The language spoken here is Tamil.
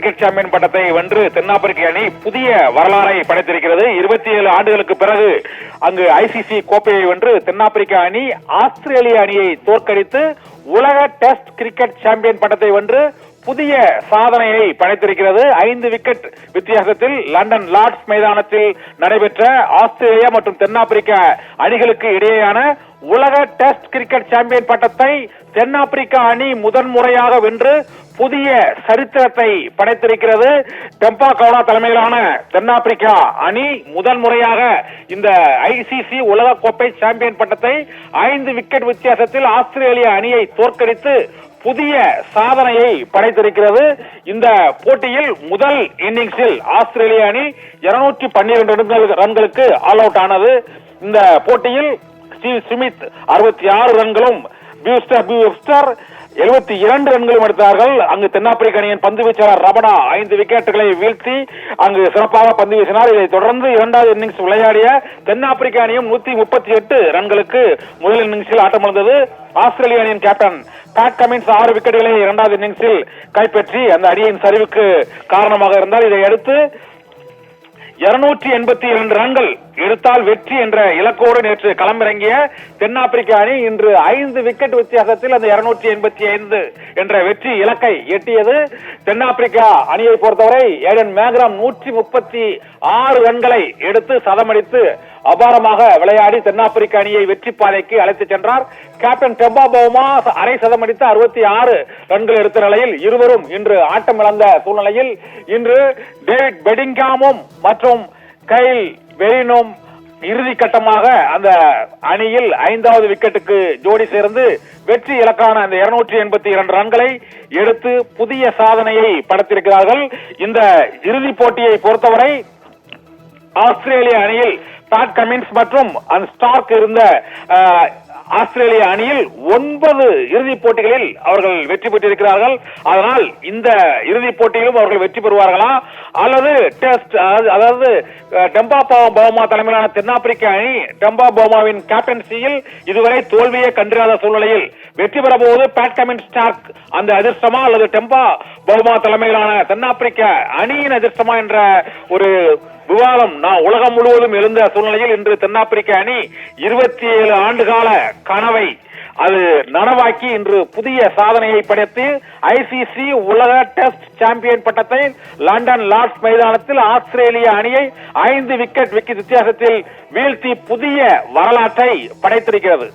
கிரிக்கெட் சாம்பியன் பட்டத்தை வென்று தென்னாப்பிரிக்க அணி புதிய வரலாறை படைத்திருக்கிறது. 27 ஆண்டுகளுக்கு பிறகு அங்கு ஐசிசி கோப்பையை வென்று தென்னாப்பிரிக்க அணி ஆஸ்திரேலிய அணியை தோற்கடித்து உலக டெஸ்ட் கிரிக்கெட் சாம்பியன் பட்டத்தை வென்று புதிய சாதனையை படைத்திருக்கிறது. 5 விக்கெட் வித்தியாசத்தில் லண்டன் லார்ட்ஸ் மைதானத்தில் நடைபெற்ற ஆஸ்திரேலியா மற்றும் தென்னாப்பிரிக்க அணிகளுக்கு இடையேயான உலக டெஸ்ட் கிரிக்கெட் சாம்பியன் பட்டத்தை தென்னாப்பிரிக்க அணி முதன்முறையாக வென்று புதிய சரித்திரத்தை படைத்திருக்கிறது. டெம்பா கவுடா தலைமையிலான தென்னாப்பிரிக்கா அணி முதன்முறையாக இந்த ஐசிசி உலக கோப்பை சாம்பியன் பட்டத்தை 5 விக்கெட் வித்தியாசத்தில் ஆஸ்திரேலிய அணியை தோற்கடித்து புதிய சாதனையை படைத்திருக்கிறது. இந்த போட்டியில் முதல் இன்னிங்ஸில் ஆஸ்திரேலிய அணி 212 ரன்களுக்கு ஆல் அவுட் ஆனது. இந்த போட்டியில் ஸ்டீவ் ஸ்மித் 66 ரன்களும் பியூஸ்டர் 72 ரன்களும் எடுத்தார்கள். அங்கு தென்னாப்பிரிக்க அணியின் பந்து வீச்சாளர் ரபடா 5 விக்கெட்டுகளை வீழ்த்தி அங்கு சிறப்பாக பந்து வீசினார். இதைத் தொடர்ந்து இரண்டாவது இன்னிங்ஸ் விளையாடிய தென்னாப்பிரிக்க அணியும் 138 ரன்களுக்கு முதல் இன்னிங்ஸில் ஆட்டமிழந்தது. ஆஸ்திரேலிய அணியின் கேப்டன் பேட் கமின்ஸ் 6 விக்கெட்டுகளை இரண்டாவது இன்னிங்ஸில் கைப்பற்றி அந்த அணியின் சரிவுக்கு காரணமாக இருந்தார். இதையடுத்து 282 ரன்கள் எடுத்தால் வெற்றி என்ற இலக்கோடு நேற்று களமிறங்கிய தென்னாப்பிரிக்க அணி இன்று 5 விக்கெட் வித்தியாசத்தில் அந்த 285 என்ற வெற்றி இலக்கை எட்டியது. தென்னாப்பிரிக்கா அணியை பொறுத்தவரை ஏடன் மேக்ராம் 136 ரன்களை எடுத்து சதமடித்து அபாரமாக விளையாடி தென்னாப்பிரிக்க அணியை வெற்றி பாதைக்கு அழைத்துச் சென்றார். கேப்டன் டெம்பா பவுமா அரை சதமடித்து 66 ரன்கள் எடுத்த நிலையில் இருவரும் இன்று ஆட்டம் இழந்த சூழ்நிலையில் இன்று டேவிட் பெடிங்காமும் மற்றும் கைல் வெரினும் இறுதி கட்டமாக அந்த அணியில் 5வது விக்கெட்டுக்கு ஜோடி சேர்ந்து வெற்றி இலக்கான அந்த 282 ரன்களை எடுத்து புதிய சாதனையை படைத்திருக்கிறார்கள். இந்த இறுதி போட்டியை பொறுத்தவரை ஆஸ்திரேலிய அணியில் பேட் கமின்ஸ் மற்றும் ஸ்டார்க் இருந்த ஆஸ்திரேலிய அணியில் 9 இறுதிப் போட்டிகளில் அவர்கள் வெற்றி பெற்றிருக்கிறார்கள். அதனால் இந்த இறுதிப் போட்டியிலும் அவர்கள் வெற்றி பெறுவார்களா அல்லது டெஸ்ட் அதாவது டெம்பா பவுமா தலைமையிலான தென்னாப்பிரிக்க அணி டெம்பா பவுமாவின் கேப்டன்சியில் இதுவரை தோல்வியே கண்டிராத சூழ்நிலையில் வெற்றி பெற போவது பேட் கமின்ஸ் ஸ்டார்க் அந்த அதிர்ஷ்டமா அல்லது டெம்பா பவுமா தலைமையிலான தென்னாப்பிரிக்க அணியின் அதிர்ஷ்டமா என்ற ஒரு விவாதம் உலகம் முழுவதும் எழுந்த சூழ்நிலையில் இன்று தென்னாப்பிரிக்க அணி 27 ஆண்டுகால கனவை அது நனவாக்கி இன்று புதிய சாதனையை படைத்து ஐசிசி உலக டெஸ்ட் சாம்பியன் பட்டத்தை லண்டன் லார்ட்ஸ் மைதானத்தில் ஆஸ்திரேலிய அணியை 5 விக்கெட் வித்தியாசத்தில் வீழ்த்தி புதிய வரலாற்றை படைத்திருக்கிறது.